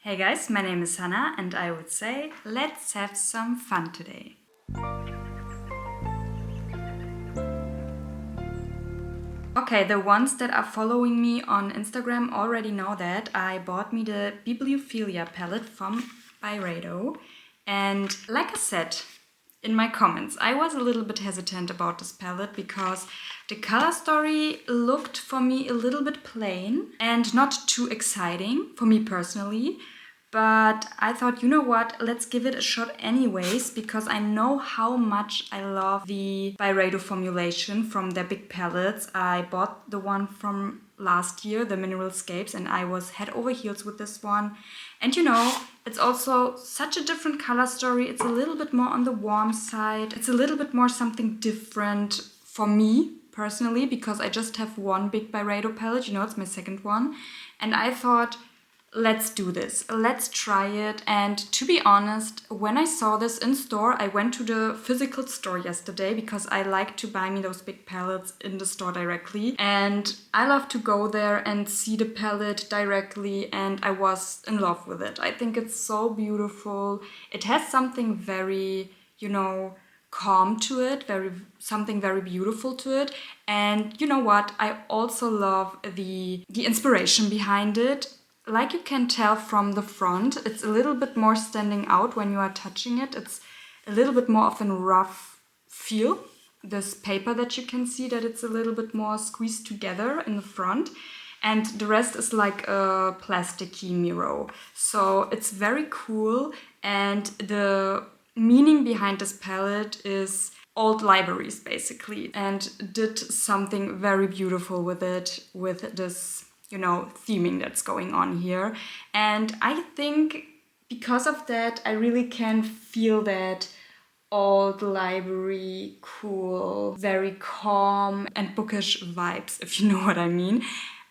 Hey guys, my name is Hannah and I would say let's have some fun today. Okay, the ones that are following me on Instagram already know that I bought me the Bibliophilia Palette from Byredo. And like I said in my comments, I was a little bit hesitant about this palette because the color story looked for me a little bit plain and not too exciting for me personally. But I thought, you know what, let's give it a shot anyways, because I know how much I love the Byredo formulation from their big palettes. I bought the one from last year, the Mineralscapes, and I was head over heels with this one. And you know, it's also such a different color story. It's a little bit more on the warm side. It's a little bit more something different for me personally, because I just have one big Byredo palette, you know, it's my second one. And I thought, let's do this, let's try it. And to be honest, when I saw this in store, I went to the physical store yesterday because I like to buy me those big palettes in the store directly. And I love to go there and see the palette directly, and I was in love with it. I think it's so beautiful. It has something very, you know, calm to it, something very beautiful to it. And you know what? I also love the inspiration behind it. Like you can tell from the front, it's a little bit more standing out when you are touching it. It's a little bit more of a rough feel. This paper that you can see, that it's a little bit more squeezed together in the front. And the rest is like a plasticky mirror. So it's very cool. And the meaning behind this palette is old libraries basically. And did something very beautiful with it, with this, you know, theming that's going on here. And I think because of that, I really can feel that old library, cool, very calm and bookish vibes, if you know what I mean.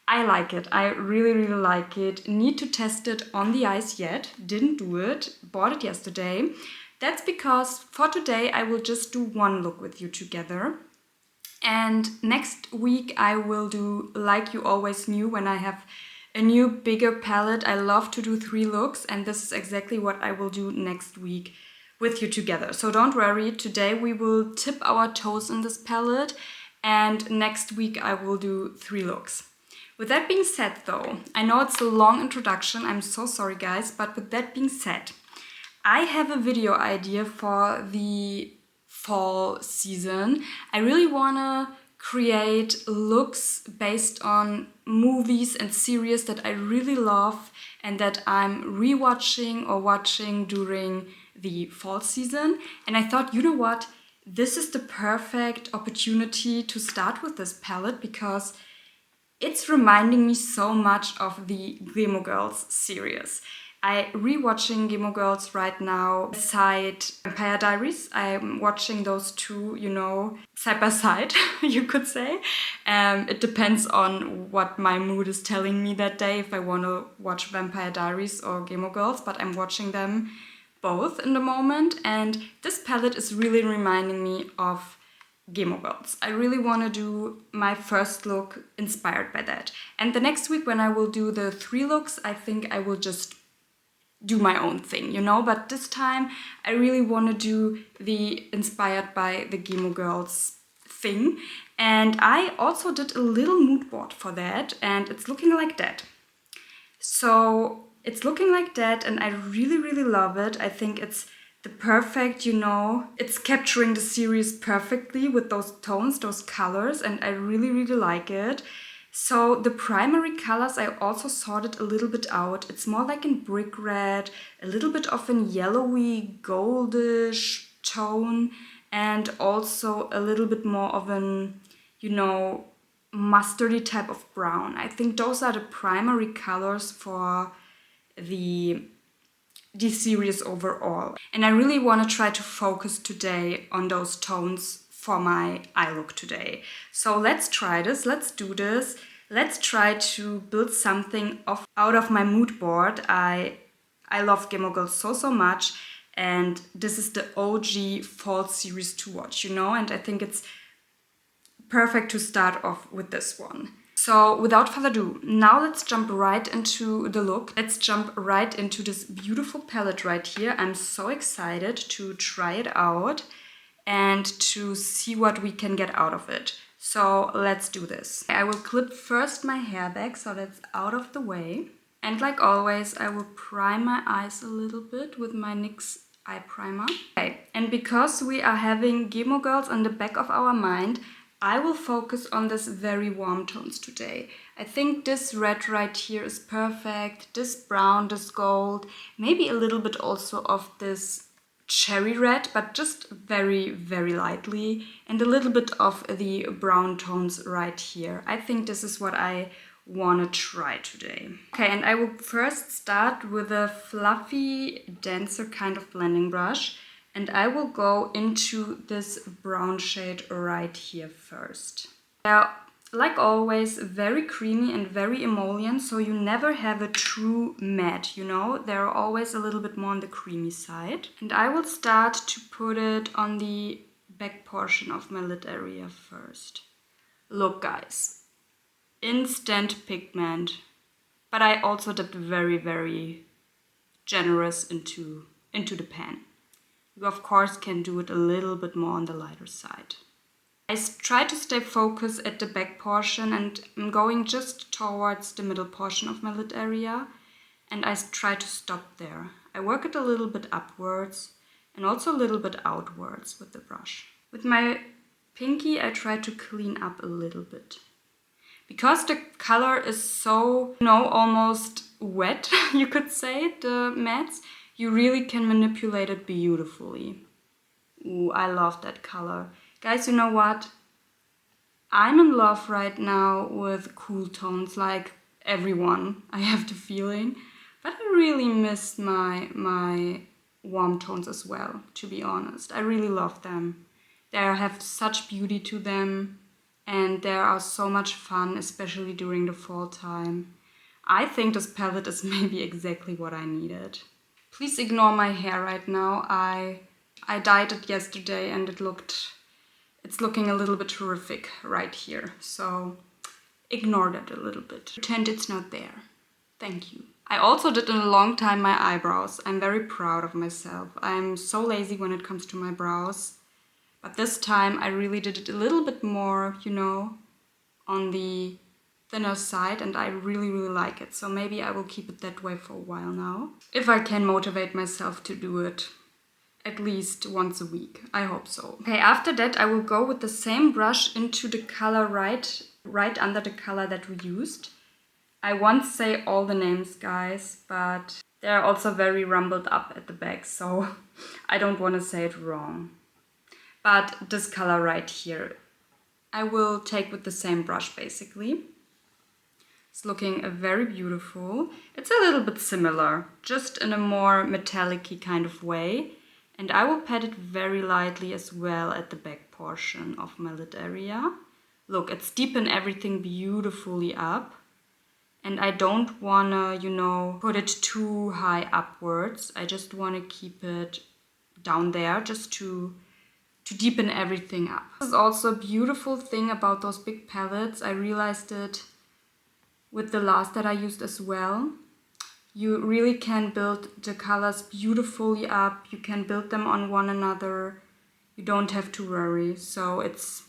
I like it. I really, really like it. Need to test it on the eyes yet. Didn't do it. Bought it yesterday. That's because for today I will just do one look with you together. And next week I will do like you always knew when I have a new bigger palette. I love to do 3 looks, and this is exactly what I will do next week with you together. So don't worry, today we will tip our toes in this palette, and next week I will do 3 looks. With that being said though, I know it's a long introduction, I'm so sorry guys, but with that being said, I have a video idea for the fall season. I really wanna create looks based on movies and series that I really love and that I'm rewatching or watching during the fall season. And I thought, you know what? This is the perfect opportunity to start with this palette because it's reminding me so much of the Gilmore Girls series. I'm rewatching Gilmore Girls right now beside Vampire Diaries. I'm watching those two, you know, side by side, you could say. It depends on what my mood is telling me that day, if I want to watch Vampire Diaries or Gilmore Girls, but I'm watching them both in the moment. And this palette is really reminding me of Gilmore Girls. I really want to do my first look inspired by that. And the next week when I will do the 3 looks, I think I will just do my own thing, you know, but this time I really want to do the inspired by the Gilmore Girls thing. And I also did a little mood board for that, and it's looking like that. So it's looking like that, and I really, really love it. I think it's the perfect, you know, it's capturing the series perfectly with those tones, those colors, and I really, really like it. So the primary colors, I also sorted a little bit out. It's more like in brick red, a little bit of a yellowy, goldish tone, and also a little bit more of an, you know, mustardy type of brown. I think those are the primary colors for the series overall. And I really want to try to focus today on those tones for my eye look today. So let's try this, let's do this. Let's try to build something out of my mood board. I love Gilmore Girls so much, and this is the OG fall series to watch, you know, and I think it's perfect to start off with this one. So without further ado, now let's jump right into the look. Let's jump right into this beautiful palette right here. I'm so excited to try it out and to see what we can get out of it. So let's do this. I will clip first my hair back so that's out of the way. And like always, I will prime my eyes a little bit with my NYX eye primer. Okay, and because we are having Gilmore Girls on the back of our mind, I will focus on this very warm tones today. I think this red right here is perfect, this brown, this gold, maybe a little bit also of this cherry red, but just very, very lightly, and a little bit of the brown tones right here. I think this is what I want to try today. Okay, and I will first start with a fluffy, denser kind of blending brush. And I will go into this brown shade right here first. They're, like always, very creamy and very emollient, so you never have a true matte, you know? They're always a little bit more on the creamy side. And I will start to put it on the back portion of my lid area first. Look, guys. Instant pigment. But I also dipped very, very generous into the pan. You of course can do it a little bit more on the lighter side. I try to stay focused at the back portion and I'm going just towards the middle portion of my lid area and I try to stop there. I work it a little bit upwards and also a little bit outwards with the brush. With my pinky I try to clean up a little bit. Because the color is so, you know, almost wet, you could say, the mattes, you really can manipulate it beautifully. Ooh, I love that color. Guys, you know what? I'm in love right now with cool tones, like everyone, I have the feeling. But I really missed my warm tones as well, to be honest. I really love them. They have such beauty to them and they are so much fun, especially during the fall time. I think this palette is maybe exactly what I needed. Please ignore my hair right now. I dyed it yesterday and it's looking a little bit horrific right here. So ignore that a little bit. Pretend it's not there. Thank you. I also did in a long time my eyebrows. I'm very proud of myself. I'm so lazy when it comes to my brows. But this time I really did it a little bit more, you know, on the thinner side and I really, really like it. So maybe I will keep it that way for a while now. If I can motivate myself to do it at least once a week. I hope so. Okay, after that I will go with the same brush into the color right under the color that we used. I won't say all the names, guys, but they're also very rumbled up at the back, so I don't want to say it wrong. But this color right here, I will take with the same brush basically. It's looking very beautiful. It's a little bit similar, just in a more metallic-y kind of way. And I will pat it very lightly as well at the back portion of my lid area. Look, it's deepened everything beautifully up. And I don't wanna, you know, put it too high upwards. I just wanna keep it down there just to deepen everything up. This is also a beautiful thing about those big palettes. I realized it with the last that I used as well. You really can build the colors beautifully up. You can build them on one another. You don't have to worry. So it's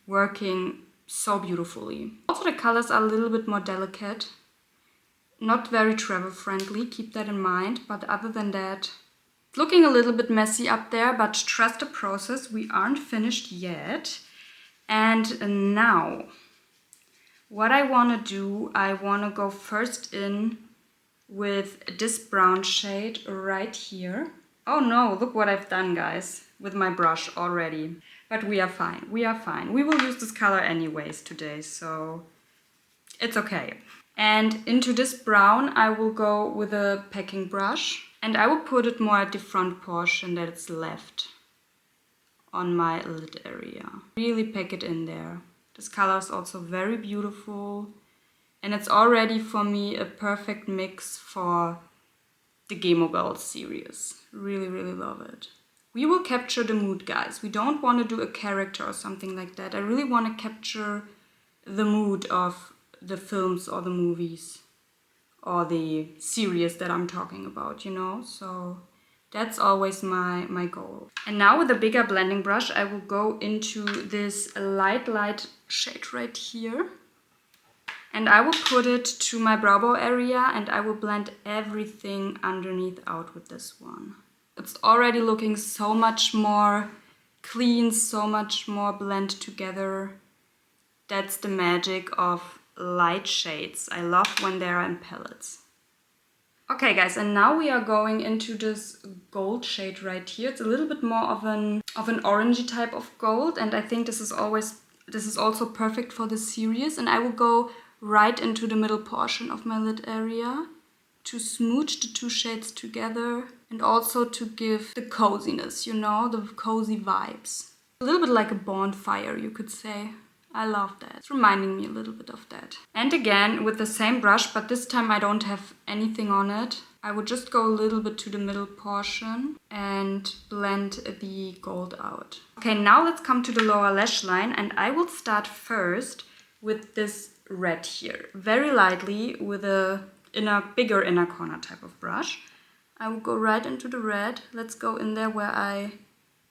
working so beautifully. Also the colors are a little bit more delicate. Not very travel friendly, keep that in mind. But other than that, it's looking a little bit messy up there, but trust the process. We aren't finished yet. And now, what I want to do, I want to go first in with this brown shade right here. Oh no, look what I've done, guys, with my brush already. But we are fine, we are fine. We will use this color anyways today, so it's okay. And into this brown, I will go with a packing brush and I will put it more at the front portion that it's left on my lid area. Really pack it in there. This color is also very beautiful and it's already for me a perfect mix for the Gilmore Girls series. Really, really love it. We will capture the mood, guys. We don't want to do a character or something like that. I really want to capture the mood of the films or the movies or the series that I'm talking about, you know? So that's always my goal. And now with a bigger blending brush, I will go into this light shade right here. And I will put it to my brow bone area and I will blend everything underneath out with this one. It's already looking so much more clean, so much more blend together. That's the magic of light shades. I love when they are in palettes. Okay guys, and now we are going into this gold shade right here. It's a little bit more of an orangey type of gold, and I think this is also perfect for this series. And I will go right into the middle portion of my lid area to smooch the two shades together and also to give the coziness, you know, the cozy vibes. A little bit like a bonfire, you could say. I love that. It's reminding me a little bit of that. And again, with the same brush, but this time I don't have anything on it. I would just go a little bit to the middle portion and blend the gold out. Okay, now let's come to the lower lash line, and I will start first with this red here. Very lightly with a bigger inner corner type of brush. I will go right into the red. Let's go in there where I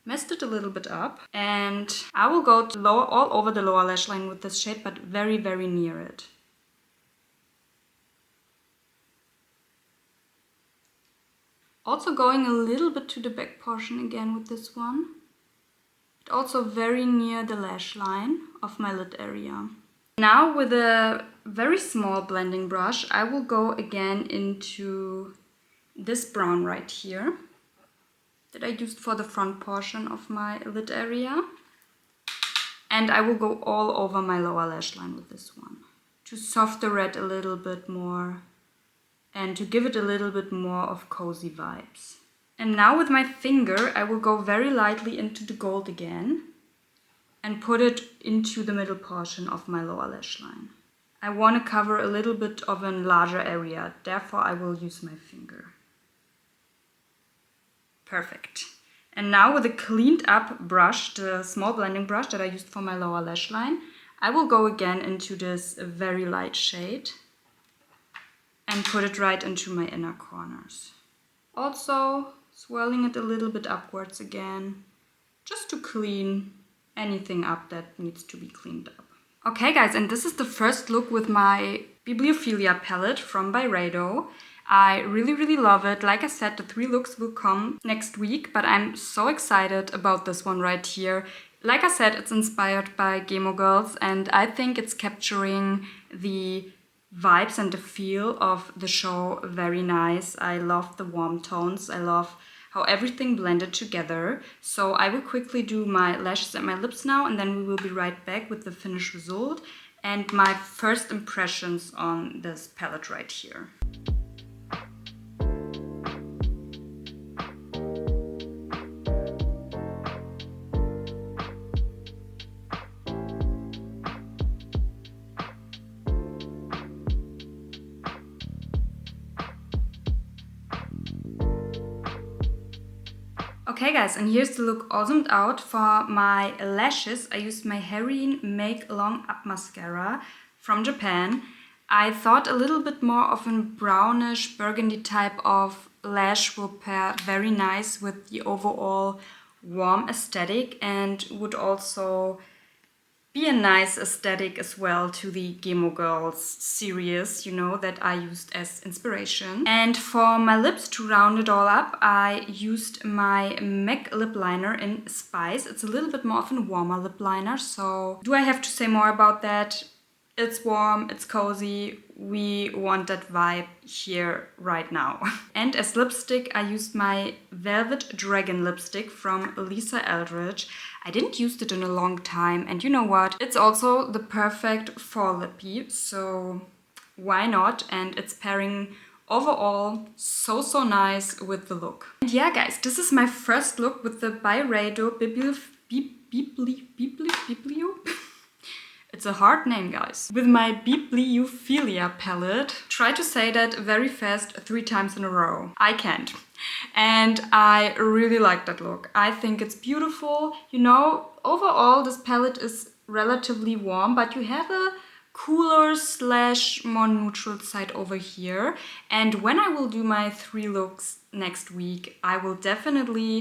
messed it a little bit up. And I will go to all over the lower lash line with this shade, but very, very near it. Also going a little bit to the back portion again with this one. But also very near the lash line of my lid area. Now with a very small blending brush, I will go again into this brown right here that I used for the front portion of my lid area. And I will go all over my lower lash line with this one to soften the red a little bit more and to give it a little bit more of cozy vibes. And now with my finger, I will go very lightly into the gold again and put it into the middle portion of my lower lash line. I want to cover a little bit of a larger area, therefore I will use my finger. Perfect. And now with a cleaned up brush, the small blending brush that I used for my lower lash line, I will go again into this very light shade and put it right into my inner corners. Also swirling it a little bit upwards again, just to clean anything up that needs to be cleaned up. Okay guys, and this is the first look with my Bibliophilia palette from Byredo. I really, really love it. Like I said, the 3 looks will come next week, but I'm so excited about this one right here. Like I said, it's inspired by Gilmore Girls, and I think it's capturing the vibes and the feel of the show very nice. I love the warm tones. I love how everything blended together. So I will quickly do my lashes and my lips now, and then we will be right back with the finished result and my first impressions on this palette right here. Okay guys, and here's the look all zoomed out. For my lashes, I used my Heroine Make Long Up Mascara from Japan. I thought a little bit more of a brownish burgundy type of lash will pair very nice with the overall warm aesthetic and would also be a nice aesthetic as well to the Gilmore Girls series, you know, that I used as inspiration. And for my lips, to round it all up, I used my MAC lip liner in Spice. It's a little bit more of a warmer lip liner, so do I have to say more about that? It's warm, it's cozy, we want that vibe here right now. And as lipstick, I used my Velvet Dragon lipstick from Lisa Eldridge. I didn't use it in a long time, and you know what? It's also the perfect fall lippy, so why not? And it's pairing overall so nice with the look. And yeah guys, this is my first look with the Byredo It's a hard name, guys. With my Bibliophilia palette. Try to say that very fast 3 times in a row. I can't. And I really like that look. I think it's beautiful. You know, overall this palette is relatively warm, but you have a cooler / more neutral side over here. And when I will do my 3 looks next week, I will definitely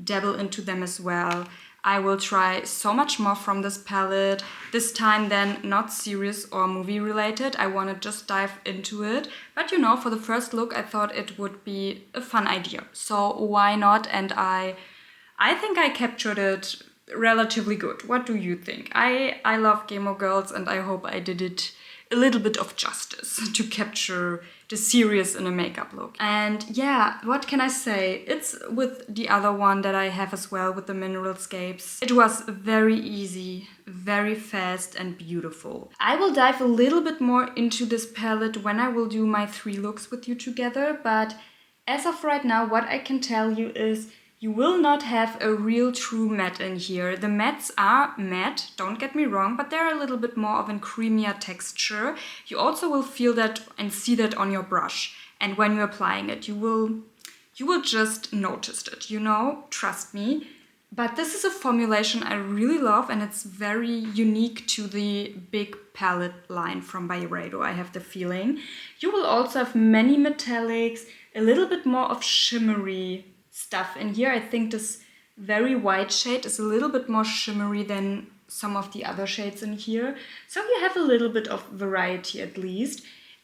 dabble into them as well. I will try so much more from this palette. This time then not serious or movie related. I want to just dive into it. But you know, for the first look, I thought it would be a fun idea. So why not? And I think I captured it relatively good. What do you think? I love Gilmore Girls and I hope I did it a little bit of justice to capture the serious in a makeup look. And yeah, what can I say? It's with the other one that I have as well with the Mineralscapes. It was very easy, very fast and beautiful. I will dive a little bit more into this palette when I will do my 3 looks with you together, but as of right now, what I can tell you is you will not have a real true matte in here. The mattes are matte, don't get me wrong, but they're a little bit more of a creamier texture. You also will feel that and see that on your brush. And when you're applying it, you will just notice it, you know, trust me. But this is a formulation I really love and it's very unique to the big palette line from Byredo, I have the feeling. You will also have many metallics, a little bit more of shimmery stuff in here. I think this very white shade is a little bit more shimmery than some of the other shades in here. So you have a little bit of variety at least.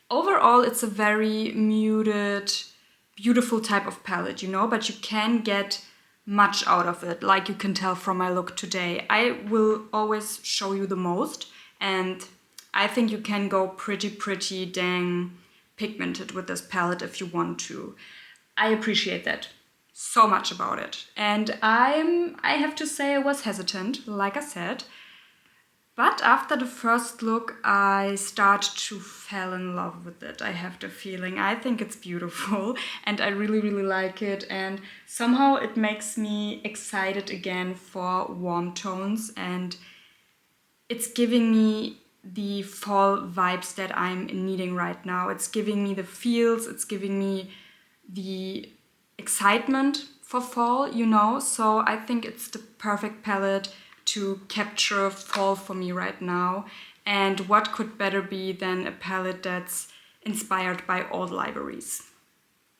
Overall, it's a very muted, beautiful type of palette, you know, but you can get much out of it, like you can tell from my look today. I will always show you the most and I think you can go pretty dang pigmented with this palette if you want to. I appreciate that so much about it. And I have to say I was hesitant, like I said. But after the first look, I start to fall in love with it. I have the feeling. I think it's beautiful and I really like it. And somehow it makes me excited again for warm tones. And it's giving me the fall vibes that I'm needing right now. It's giving me the feels. It's giving me the excitement for fall, you know, so I think it's the perfect palette to capture fall for me right now. And what could better be than a palette that's inspired by old libraries?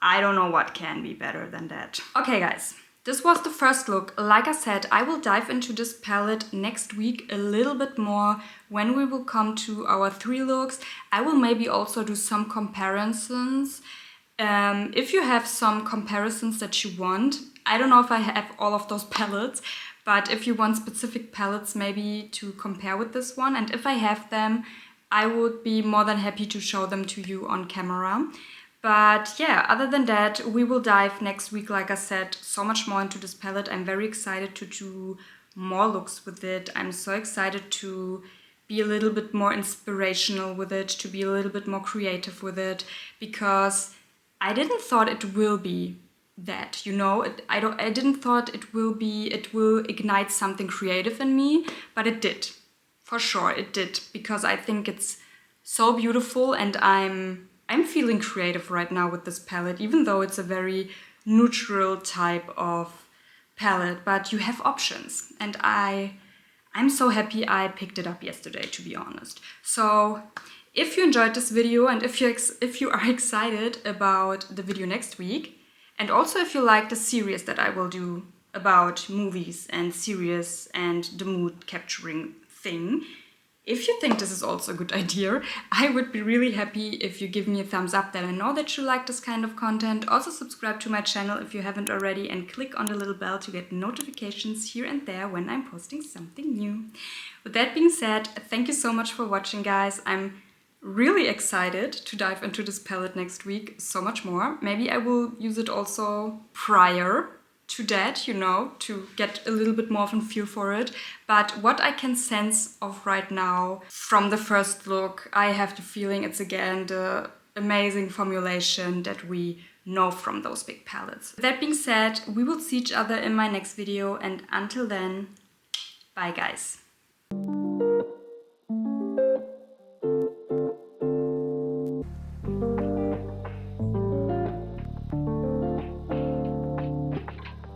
I don't know what can be better than that. Okay guys, this was the first look. Like I said, I will dive into this palette next week a little bit more when we will come to our 3 looks. I will maybe also do some comparisons. If you have some comparisons that you want, I don't know if I have all of those palettes, but if you want specific palettes maybe to compare with this one, and if I have them, I would be more than happy to show them to you on camera. But yeah, other than that, we will dive next week, like I said, so much more into this palette. I'm very excited to do more looks with it. I'm so excited to be a little bit more inspirational with it, to be a little bit more creative with it, because I didn't thought it will be that, you know. I didn't thought it will ignite something creative in me, but it did. For sure, it did, because I think it's so beautiful and I'm feeling creative right now with this palette, even though it's a very neutral type of palette, but you have options and I'm so happy I picked it up yesterday, to be honest. So if you enjoyed this video and if you are excited about the video next week, and also if you like the series that I will do about movies and series and the mood capturing thing, if you think this is also a good idea, I would be really happy if you give me a thumbs up, that I know that you like this kind of content. Also subscribe to my channel if you haven't already and click on the little bell to get notifications here and there when I'm posting something new. With that being said, thank you so much for watching, guys. I'm really excited to dive into this palette next week so much more. Maybe I will use it also prior to that, you know, to get a little bit more of a feel for it. But what I can sense of right now from the first look, I have the feeling it's again the amazing formulation that we know from those big palettes. With that being said, we will see each other in my next video, and until then, bye guys.